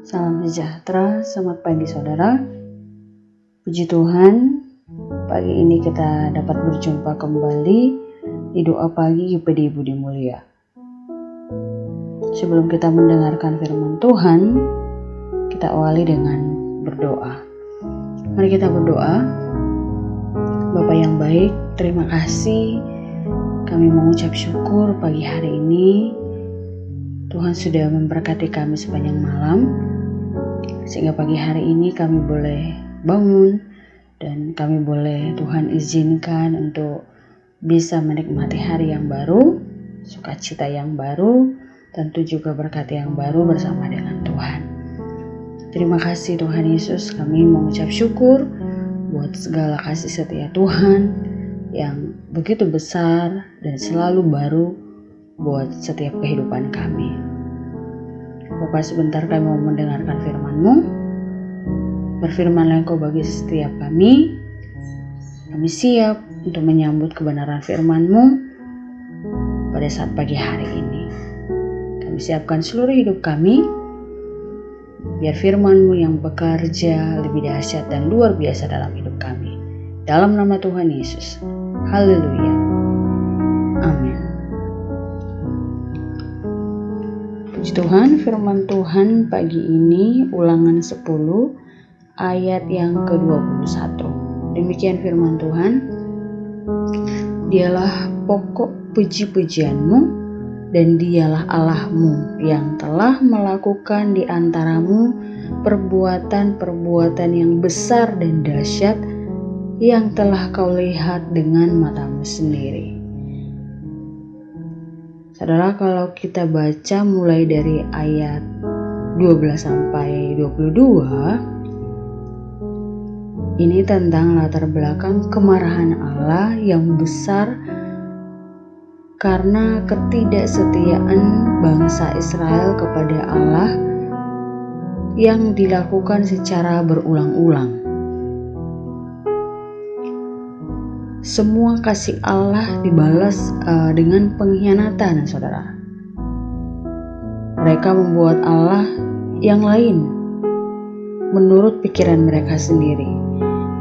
Salam sejahtera, selamat pagi saudara. Puji Tuhan, pagi ini kita dapat berjumpa kembali di doa pagi GPD Budi Mulia. Sebelum kita mendengarkan firman Tuhan, kita awali dengan berdoa. Mari kita berdoa. Bapa yang baik, terima kasih. Kami mengucap syukur pagi hari ini. Tuhan sudah memberkati kami sepanjang malam, sehingga pagi hari ini kami boleh bangun dan kami boleh Tuhan izinkan untuk bisa menikmati hari yang baru, sukacita yang baru, tentu juga berkat yang baru bersama dengan Tuhan. Terima kasih Tuhan Yesus, kami mengucap syukur buat segala kasih setia Tuhan yang begitu besar dan selalu baru buat setiap kehidupan kami. Bapak, sebentar kami mau mendengarkan firman-Mu. Berfirmanlah Engkau bagi setiap kami. Kami siap untuk menyambut kebenaran firman-Mu pada saat pagi hari ini. Kami siapkan seluruh hidup kami, biar firman-Mu yang bekerja lebih dahsyat dan luar biasa dalam hidup kami. Dalam nama Tuhan Yesus. Haleluya. Amin. Puji Tuhan, firman Tuhan pagi ini Ulangan 10 ayat yang ke-21. Demikian firman Tuhan. Dialah pokok puji-pujianmu dan dialah Allahmu yang telah melakukan di antaramu perbuatan-perbuatan yang besar dan dahsyat yang telah kau lihat dengan matamu sendiri. Saudara, kalau kita baca mulai dari ayat 12 sampai 22, ini tentang latar belakang kemarahan Allah yang besar karena ketidaksetiaan bangsa Israel kepada Allah yang dilakukan secara berulang-ulang. Semua kasih Allah dibalas dengan pengkhianatan, saudara. Mereka membuat Allah yang lain menurut pikiran mereka sendiri.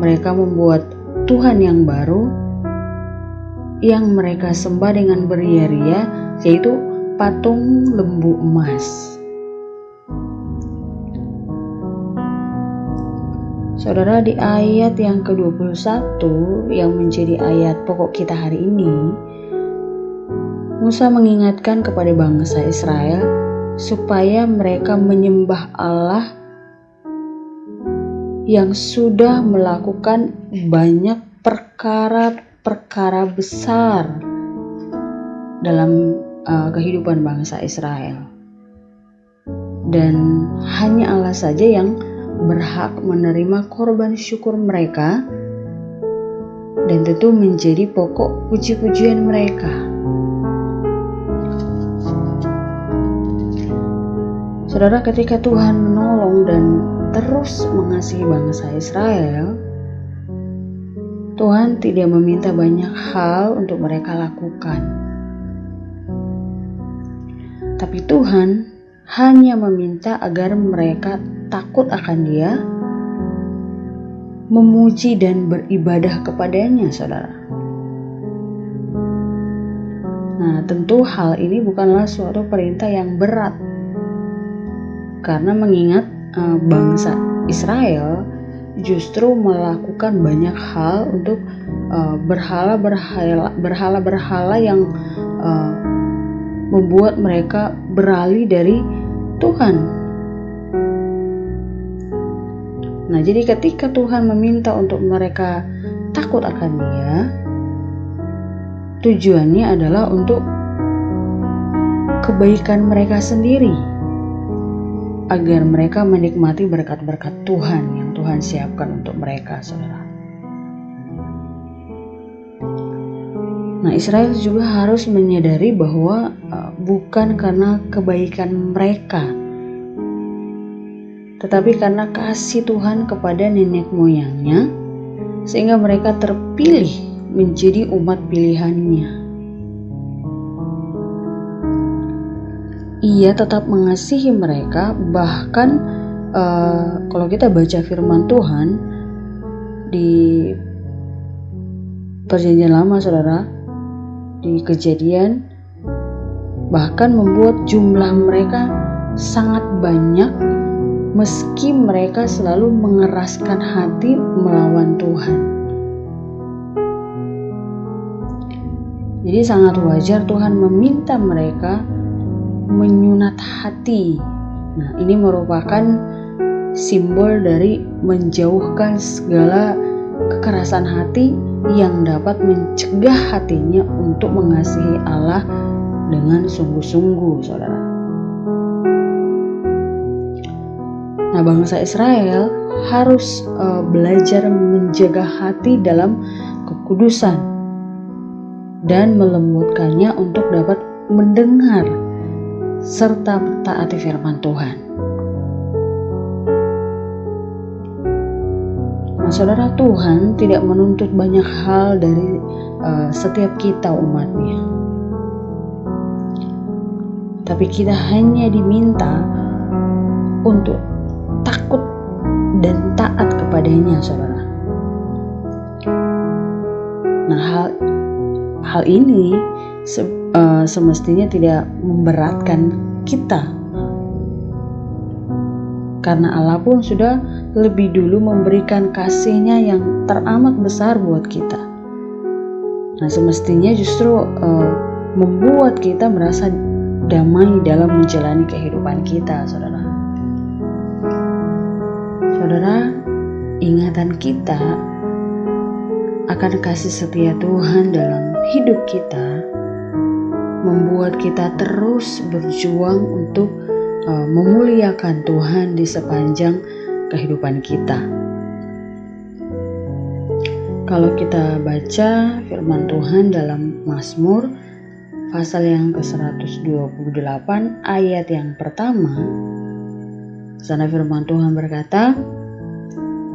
Mereka membuat Tuhan yang baru yang mereka sembah dengan beria-ria, yaitu patung lembu emas. Saudara, di ayat yang ke-21 yang menjadi ayat pokok kita hari ini, Musa mengingatkan kepada bangsa Israel supaya mereka menyembah Allah yang sudah melakukan banyak perkara-perkara besar dalam kehidupan bangsa Israel. Dan hanya Allah saja yang berhak menerima korban syukur mereka dan tentu menjadi pokok puji-pujian mereka. Saudara, ketika Tuhan menolong dan terus mengasihi bangsa Israel, Tuhan tidak meminta banyak hal untuk mereka lakukan. Tapi Tuhan hanya meminta agar mereka takut akan Dia, memuji dan beribadah kepadanya, saudara. Nah, tentu hal ini bukanlah suatu perintah yang berat, karena mengingat bangsa Israel justru melakukan banyak hal untuk berhala-berhala yang membuat mereka beralih dari Tuhan. Nah, jadi ketika Tuhan meminta untuk mereka takut akan Dia, tujuannya adalah untuk kebaikan mereka sendiri, agar mereka menikmati berkat-berkat Tuhan yang Tuhan siapkan untuk mereka, saudara. Nah, Israel juga harus menyadari bahwa bukan karena kebaikan mereka, tetapi karena kasih Tuhan kepada nenek moyangnya, sehingga mereka terpilih menjadi umat pilihannya. Ia tetap mengasihi mereka, bahkan kalau kita baca firman Tuhan di Perjanjian Lama, saudara, di Kejadian, bahkan membuat jumlah mereka sangat banyak meski mereka selalu mengeraskan hati melawan Tuhan. Jadi sangat wajar Tuhan meminta mereka menyunat hati. Nah, ini merupakan simbol dari menjauhkan segala kekerasan hati yang dapat mencegah hatinya untuk mengasihi Allah dengan sungguh-sungguh, saudara. Nah, bangsa Israel harus belajar menjaga hati dalam kekudusan dan melembutkannya untuk dapat mendengar serta mentaati firman Tuhan. Nah, saudara, Tuhan tidak menuntut banyak hal dari setiap kita umatnya. Tapi kita hanya diminta untuk takut dan taat kepadanya, saudara. Nah, hal ini semestinya tidak memberatkan kita, karena Allah pun sudah lebih dulu memberikan kasih-Nya yang teramat besar buat kita. Nah, semestinya justru membuat kita merasa damai dalam menjalani kehidupan kita, saudara. Saudara, ingatan kita akan kasih setia Tuhan dalam hidup kita membuat kita terus berjuang untuk memuliakan Tuhan di sepanjang kehidupan kita. Kalau kita baca firman Tuhan dalam Mazmur pasal yang ke-128 ayat yang pertama, sana firman Tuhan berkata,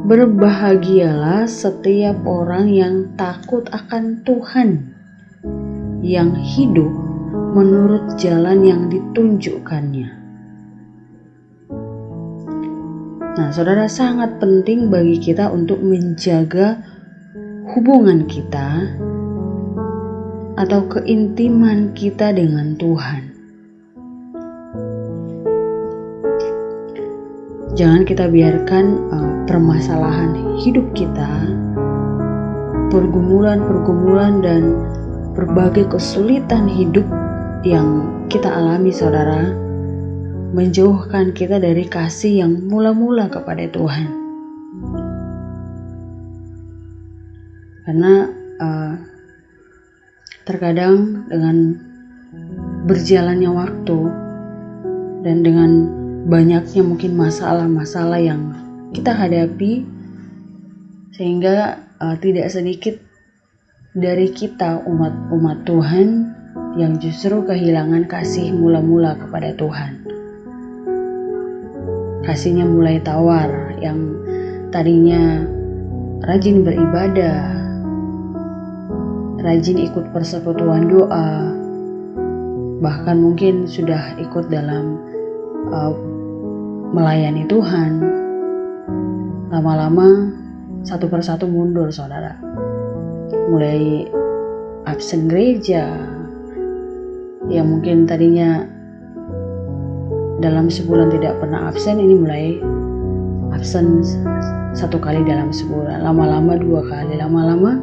"Berbahagialah setiap orang yang takut akan Tuhan, yang hidup menurut jalan yang ditunjukkannya." Nah, saudara, sangat penting bagi kita untuk menjaga hubungan kita atau keintiman kita dengan Tuhan. Jangan kita biarkan permasalahan hidup kita, pergumulan-pergumulan dan berbagai kesulitan hidup yang kita alami, saudara, menjauhkan kita dari kasih yang mula-mula kepada Tuhan. Karena terkadang dengan berjalannya waktu dan dengan banyaknya mungkin masalah-masalah yang kita hadapi, sehingga tidak sedikit dari kita umat Tuhan yang justru kehilangan kasih mula-mula kepada Tuhan. Kasihnya mulai tawar, yang tadinya rajin beribadah, rajin ikut persekutuan doa, bahkan mungkin sudah ikut dalam melayani Tuhan, lama-lama satu persatu mundur, saudara. Mulai absen gereja, yang mungkin tadinya dalam sebulan tidak pernah absen, ini mulai absen satu kali dalam sebulan, lama-lama 2 kali, lama-lama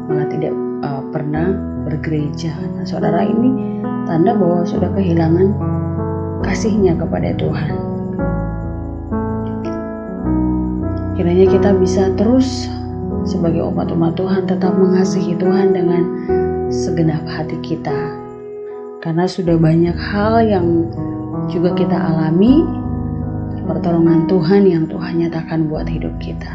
malah tidak pernah bergereja. Nah, saudara, ini tanda bahwa sudah kehilangan kasihnya kepada Tuhan. Kiranya kita bisa terus sebagai umat-umat Tuhan tetap mengasihi Tuhan dengan segenap hati kita, karena sudah banyak hal yang juga kita alami, pertolongan Tuhan yang Tuhan nyatakan buat hidup kita.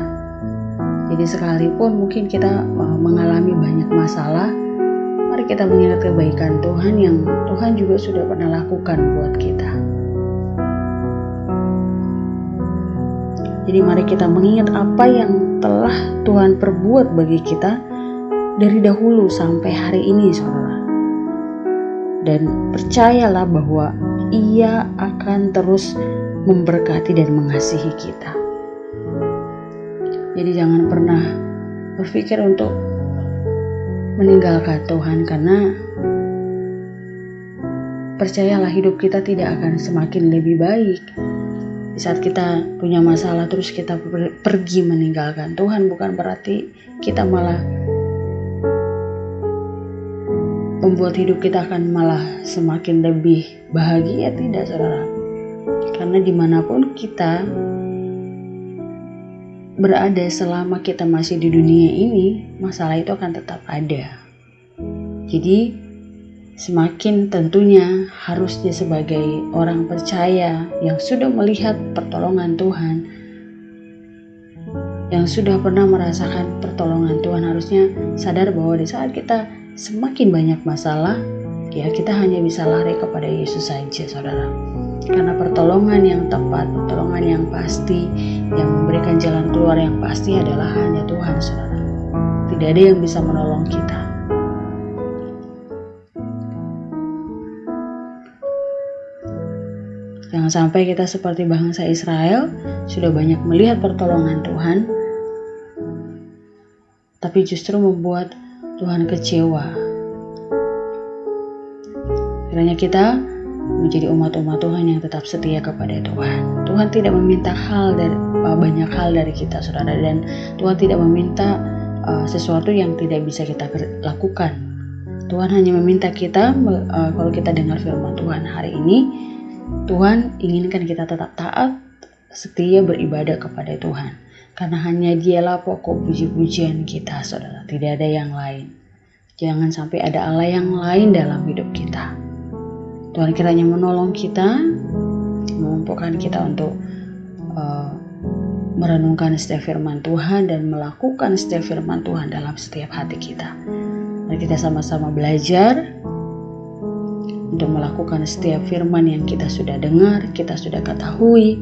Jadi sekalipun mungkin kita mengalami banyak masalah, mari kita mengingat kebaikan Tuhan yang Tuhan juga sudah pernah lakukan buat kita. Jadi mari kita mengingat apa yang telah Tuhan perbuat bagi kita dari dahulu sampai hari ini, saudara. Dan percayalah bahwa Ia akan terus memberkati dan mengasihi kita. Jadi jangan pernah berpikir untuk meninggalkan Tuhan, karena percayalah hidup kita tidak akan semakin lebih baik. Di saat kita punya masalah terus kita pergi meninggalkan Tuhan, bukan berarti kita malah membuat hidup kita akan malah semakin lebih bahagia. Tidak, saudara. Karena dimanapun kita berada selama kita masih di dunia ini, masalah itu akan tetap ada. Jadi semakin tentunya harusnya sebagai orang percaya yang sudah melihat pertolongan Tuhan, yang sudah pernah merasakan pertolongan Tuhan, harusnya sadar bahwa di saat kita semakin banyak masalah, ya kita hanya bisa lari kepada Yesus saja, saudara. Karena pertolongan yang tepat, pertolongan yang pasti, yang memberikan jalan keluar yang pasti adalah hanya Tuhan, saudara. Tidak ada yang bisa menolong kita. Jangan sampai kita seperti bangsa Israel, sudah banyak melihat pertolongan Tuhan, tapi justru membuat Tuhan kecewa. Kiranya kita menjadi umat-umat Tuhan yang tetap setia kepada Tuhan. Tuhan tidak meminta banyak hal dari kita, saudara, dan Tuhan tidak meminta sesuatu yang tidak bisa kita lakukan. Tuhan hanya meminta kita, kalau kita dengar firman Tuhan hari ini, Tuhan inginkan kita tetap taat, setia beribadah kepada Tuhan. Karena hanya Dialah pokok puji-pujian kita, saudara. Tidak ada yang lain. Jangan sampai ada Allah yang lain dalam hidup kita. Tuhan kiranya menolong kita, memampukan kita untuk merenungkan setiap firman Tuhan dan melakukan setiap firman Tuhan dalam setiap hati kita. Mari kita sama-sama belajar untuk melakukan setiap firman yang kita sudah dengar, kita sudah ketahui,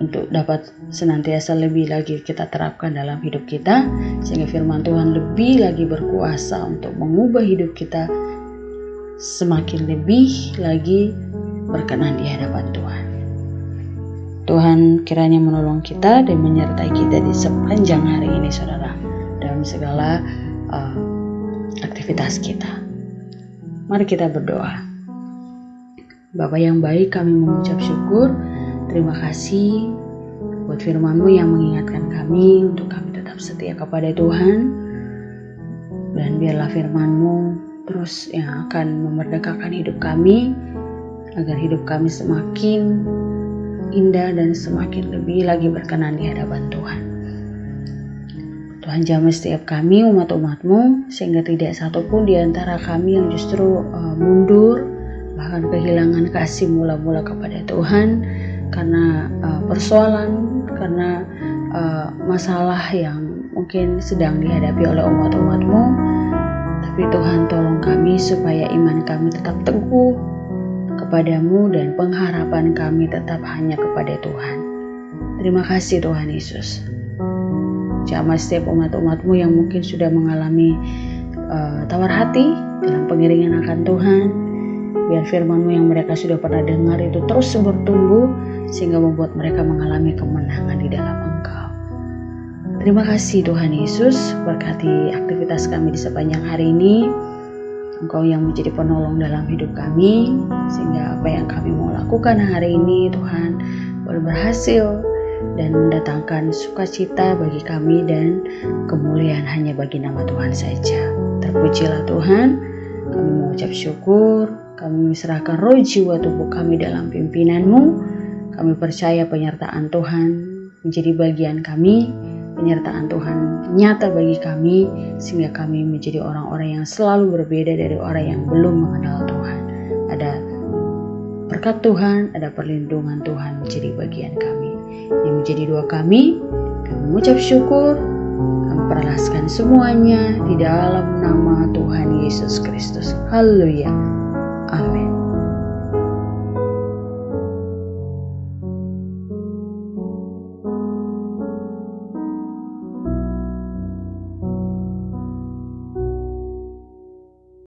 untuk dapat senantiasa lebih lagi kita terapkan dalam hidup kita, sehingga firman Tuhan lebih lagi berkuasa untuk mengubah hidup kita semakin lebih lagi berkenan di hadapan Tuhan. Tuhan kiranya menolong kita dan menyertai kita di sepanjang hari ini, saudara, dalam segala aktivitas kita. Mari kita berdoa. Bapa yang baik, kami mengucap syukur, terima kasih buat firman-Mu yang mengingatkan kami untuk kami tetap setia kepada Tuhan, dan biarlah firman-Mu terus yang akan memerdekakan hidup kami, agar hidup kami semakin indah dan semakin lebih lagi berkenan di hadapan Tuhan. Tuhan jamah setiap kami umat-umat-Mu, sehingga tidak satupun di antara kami yang justru mundur, bahkan kehilangan kasih mula-mula kepada Tuhan, karena persoalan, karena masalah yang mungkin sedang dihadapi oleh umat-umat-Mu. Tapi Tuhan, tolong kami supaya iman kami tetap teguh kepadamu dan pengharapan kami tetap hanya kepada Tuhan. Terima kasih Tuhan Yesus. Jamah setiap umat-umat-Mu yang mungkin sudah mengalami tawar hati dalam pengiringan akan Tuhan. Biar firman-Mu yang mereka sudah pernah dengar itu terus bertumbuh, sehingga membuat mereka mengalami kemenangan di dalam Engkau. Terima kasih Tuhan Yesus, berkati aktivitas kami di sepanjang hari ini. Engkau yang menjadi penolong dalam hidup kami, sehingga apa yang kami mau lakukan hari ini, Tuhan, boleh berhasil dan mendatangkan sukacita bagi kami, dan kemuliaan hanya bagi nama Tuhan saja. Terpujilah Tuhan, kami mengucap syukur, kami menyerahkan roh jiwa tubuh kami dalam pimpinan-Mu. Kami percaya penyertaan Tuhan menjadi bagian kami, penyertaan Tuhan nyata bagi kami, sehingga kami menjadi orang-orang yang selalu berbeda dari orang yang belum mengenal Tuhan. Ada berkat Tuhan, ada perlindungan Tuhan menjadi bagian kami. Yang menjadi doa kami mengucap syukur, kami perlaskan semuanya di dalam nama Tuhan Yesus Kristus. Haleluya. Amin.